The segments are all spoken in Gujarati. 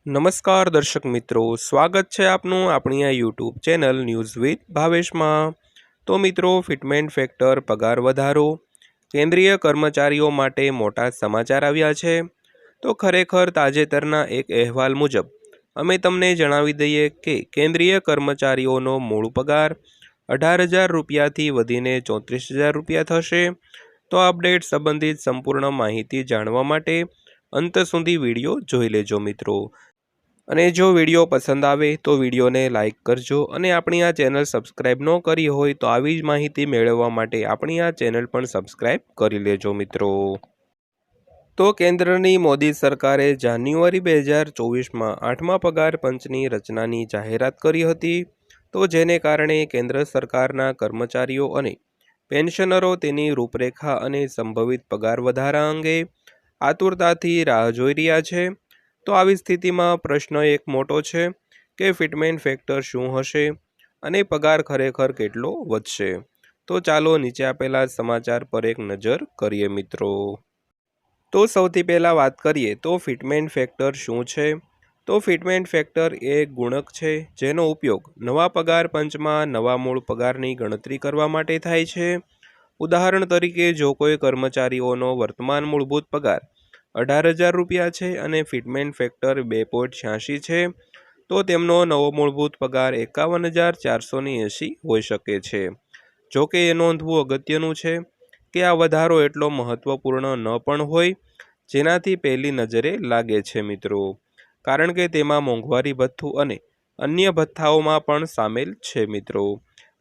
નમસ્કાર દર્શક મિત્રો, સ્વાગત છે આપનું આપણી આ યુટ્યુબ ચેનલ ન્યૂઝ વિથ ભાવેશમાં। તો મિત્રો, ફિટમેન્ટ ફેક્ટર પગાર વધારો, કેન્દ્રીય કર્મચારીઓ માટે મોટા સમાચાર આવ્યા છે। તો ખરેખર તાજેતરના એક અહેવાલ મુજબ અમે તમને જણાવી દઈએ કે કેન્દ્રીય કર્મચારીઓનો મૂળ પગાર 18,000 રૂપિયાથી વધીને 34,000 રૂપિયા થશે। તો અપડેટ સંબંધિત સંપૂર્ણ માહિતી જાણવા માટે અંત સુધી વિડીયો જોઈ લેજો મિત્રો। અને જો વિડીયો પસંદ આવે તો વિડીયોને લાઇક કરજો અને આપણી આ ચેનલ સબસ્ક્રાઇબ ન કરી હોય તો આવી જ માહિતી મેળવવા માટે આપણી આ ચેનલ પણ સબસ્ક્રાઇબ કરી લેજો મિત્રો। તો કેન્દ્રની મોદી સરકારે જાન્યુઆરી 2024માં 8મા પગાર પંચની રચનાની જાહેરાત કરી હતી। તો જેને કારણે કેન્દ્ર સરકારના કર્મચારીઓ અને પેન્શનરો તેની રૂપરેખા અને સંભવિત પગાર વધારા અંગે આતુરતાથી રાહ જોઈ રહ્યા છે। તો આવી સ્થિતિમાં પ્રશ્ન એક મોટો છે કે ફિટમેન્ટ ફેક્ટર શું હશે અને પગાર ખરેખર કેટલો વધશે। તો ચાલો નીચે આપેલા સમાચાર પર એક નજર કરીએ મિત્રો। તો સૌથી પહેલાં વાત કરીએ તો ફિટમેન્ટ ફેક્ટર શું છે। તો ફિટમેન્ટ ફેક્ટર એ ગુણક છે જેનો ઉપયોગ નવા પગાર પંચમાં નવા મૂળ પગારની ગણતરી કરવા માટે થાય છે। ઉદાહરણ તરીકે, જો કોઈ કર્મચારીઓનો વર્તમાન મૂળભૂત પગાર 18,000 રૂપિયા છે અને ફિટમેન્ટ ફેક્ટર 2.86 છે, તો તેમનો નવો મૂળભૂત પગાર 51,480 હોઈ શકે છે। જો કે એ નોંધવું અગત્યનું છે કે આ વધારો એટલો મહત્વપૂર્ણ ન પણ હોય જેનાથી પહેલી નજરે લાગે છે મિત્રો, કારણ કે તેમાં મોંઘવારી ભથ્થું અને અન્ય ભથ્થાઓમાં પણ સામેલ છે મિત્રો,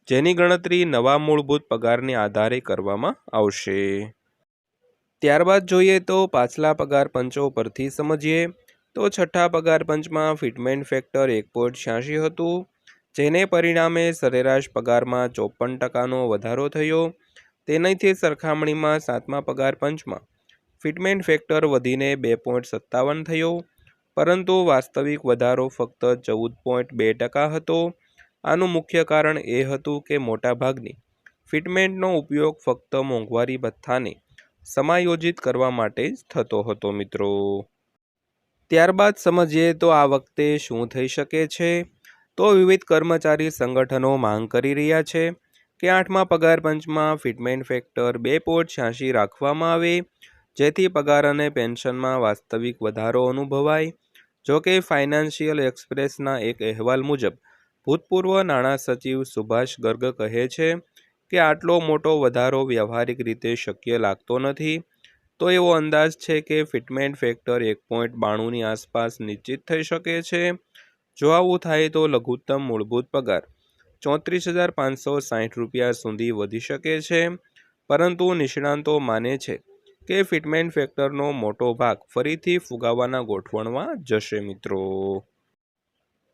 જેની ગણતરી નવા મૂળભૂત પગારને આધારે કરવામાં આવશે। ત્યારબાદ જોઈએ તો પાછલા પગાર પંચો પરથી સમજીએ તો છઠ્ઠા પગાર પંચમાં ફિટમેન્ટ ફેક્ટર 1.86 હતું, જેને પરિણામે સરેરાશ પગારમાં 54%નો વધારો થયો। તેનાથી સરખામણીમાં સાતમા પગાર પંચમાં ફિટમેન્ટ ફેક્ટર વધીને 2.57 થયો, પરંતુ વાસ્તવિક વધારો ફક્ત 14.2% હતો। આનું મુખ્ય કારણ એ હતું કે મોટાભાગની ફિટમેન્ટનો ઉપયોગ ફક્ત મોંઘવારી ભથ્થાને સમાયોજિત કરવા માટે જ થતો હતો મિત્રો। ત્યારબાદ સમજીએ તો આ વખતે શું થઈ શકે છે। તો વિવિધ કર્મચારી સંગઠનો માંગ કરી રહ્યા છે કે આઠમા પગાર પંચમાં ફિટમેન્ટ ફેક્ટર 2.86 રાખવામાં આવે, જેથી પગાર અને પેન્શનમાં વાસ્તવિક વધારો અનુભવાય। જોકે ફાઇનાન્શિયલ એક્સપ્રેસના એક અહેવાલ મુજબ ભૂતપૂર્વ નાણાં સચિવ સુભાષ ગર્ગ કહે છે કે આટલો મોટો વધારો વ્યવહારિક રીતે શક્ય લાગતો નથી। તો એવો અંદાજ છે કે ફિટમેન્ટ ફેક્ટર 1.92ની આસપાસ નિશ્ચિત થઈ શકે છે। જો આવું થાય તો લઘુત્તમ મૂળભૂત પગાર 34,560 રૂપિયા સુધી વધી શકે છે, પરંતુ નિષ્ણાંતો માને છે કે ફિટમેન્ટ ફેક્ટરનો મોટો ભાગ ફરીથી ફુગાવાના ગોઠવણમાં જશે મિત્રો।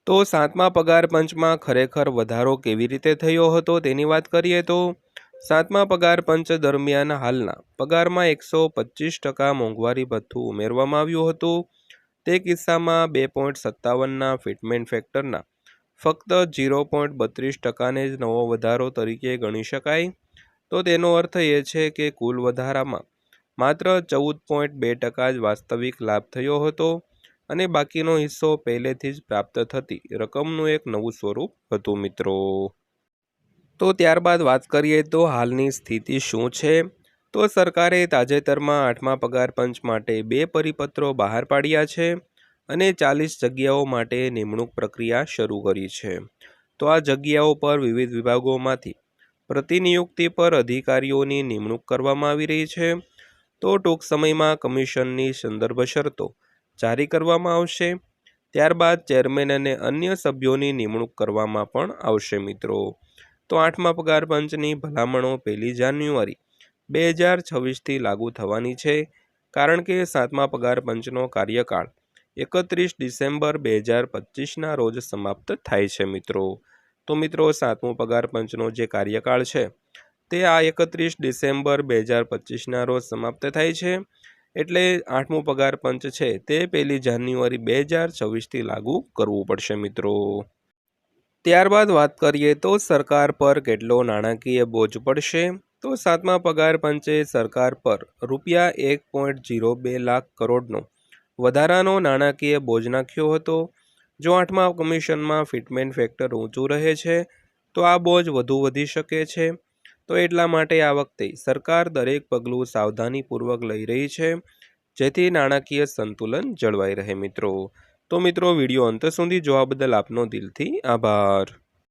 તો સાતમા પગાર પંચમાં ખરેખર વધારો કેવી રીતે થયો હતો તેની વાત કરીએ તો સાતમા પગાર પંચ દરમિયાન હાલના પગારમાં 125% મોંઘવારી ભથ્થું ઉમેરવામાં આવ્યું હતું। તે કિસ્સામાં 2.57ના ફિટમેન્ટ ફેક્ટરના ફક્ત 0.32%ને જ નવો વધારો તરીકે ગણી શકાય। તો તેનો અર્થ એ છે કે કુલ વધારામાં માત્ર 14.2% જ વાસ્તવિક લાભ થયો હતો અને બાકીનો હિસ્સો પહેલેથી જ પ્રાપ્ત થતી રકમનું એક નવું સ્વરૂપ હતું મિત્રો। તો ત્યારબાદ વાત કરીએ તો હાલની સ્થિતિ શું છે। તો સરકારે તાજેતરમાં આઠમા પગાર પંચ માટે 2 પરિપત્રો બહાર પાડ્યા છે અને 40 જગ્યાઓ માટે નિમણૂક પ્રક્રિયા શરૂ કરી છે। તો આ જગ્યાઓ પર વિવિધ વિભાગોમાંથી પ્રતિનિયુક્તિ પર અધિકારીઓની નિમણૂક કરવામાં આવી રહી છે। તો ટૂંક સમયમાં કમિશનની સંદર્ભ શરતો જારી કરવામાં આવશે। ત્યારબાદ ચેરમેન અને અન્ય સભ્યોની નિમણૂક કરવામાં પણ આવશે મિત્રો। તો આઠમા પગાર પંચની ભલામણો 1 જાન્યુઆરી 2026થી લાગુ થવાની છે, કારણ કે સાતમા પગાર પંચનો કાર્યકાળ 31 ડિસેમ્બર 2025ના રોજ સમાપ્ત થાય છે મિત્રો। તો મિત્રો, સાતમો પગાર પંચનો જે કાર્યકાળ છે તે આ 31 ડિસેમ્બર 2025ના રોજ સમાપ્ત થાય છે, એટલે આઠમું પગાર પંચ છે તે 1 જાન્યુઆરી 2026થી લાગુ કરવું પડશે મિત્રો। ત્યારબાદ વાત કરીએ તો સરકાર પર કેટલો નાણાકીય બોજ પડશે। તો સાતમા પગાર પંચે સરકાર પર રૂપિયા 1.02 લાખ કરોડનો વધારાનો નાણાકીય બોજ નાખ્યો હતો। જો 8મા કમિશનમાં ફિટમેન્ટ ફેક્ટર ઊંચું રહે છે તો આ બોજ વધુ વધી શકે છે। તો એટલા માટે આ વખતે સરકાર દરેક પગલું સાવધાનીપૂર્વક લઈ રહી છે, જેથી નાણાકીય સંતુલન જળવાઈ રહે મિત્રો। તો મિત્રો, વિડીયો અંત સુધી જોવા બદલ આપનો દિલથી આભાર।